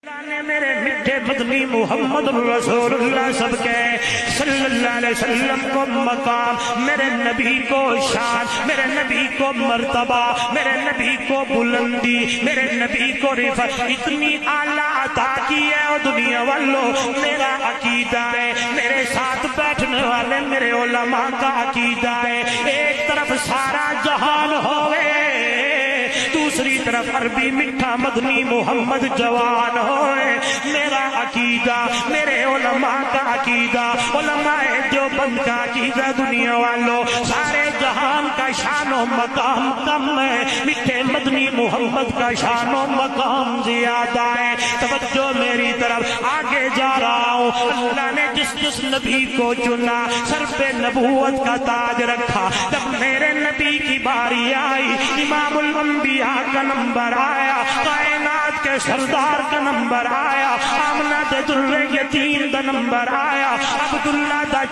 میرے میٹھے مدنی محمد رسول اللہ سب کے صلی اللہ علیہ وسلم کو مقام، میرے نبی کو شان، میرے نبی کو مرتبہ، میرے نبی کو بلندی، میرے نبی کو رفعت اتنی اعلیٰ عطا کی ہے اور دنیا والوں میرا عقیدہ ہے، میرے ساتھ بیٹھنے والے میرے علماء کا عقیدہ ہے، ایک طرف سارا جہان ہوئے دوسری طرف عربی میٹھا مدنی محمد جوان ہوئے، میرا عقیدہ میرے علماء کا عقیدہ، علماء دیوبند کا عقیدہ دنیا والوں سارے جہان کا شان و مقام کم ہے، میٹھے مدنی محمد کا شان و مقام زیادہ ہے۔ توجہ میری طرف آگے جا رہا ہوں، اللہ نے جس نبی کو چنا سر پہ نبوت کا تاج رکھا، جب میرے نبی کی باری آئی امام الانبیاء کا نمبر آیا، کائنات کے سردار کا نمبر آیا، آمنہ در یتیم کا نمبر آیا، عبداللہ دا